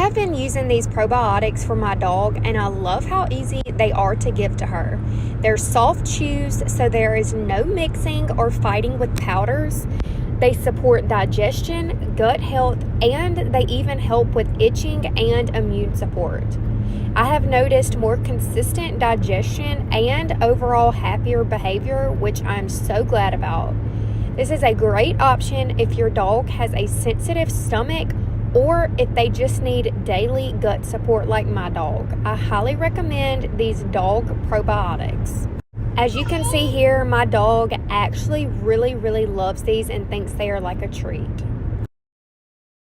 have been using these probiotics for my dog, and I love how easy they are to give to her. They're soft chews, so there is no mixing or fighting with powders. They support digestion, gut health, and they even help with itching and immune support. I have noticed more consistent digestion and overall happier behavior, which I'm so glad about. This is a great option if your dog has a sensitive stomach or if they just need daily gut support like my dog. I highly recommend these dog probiotics. As you can see here, my dog actually really loves these and thinks they are like a treat.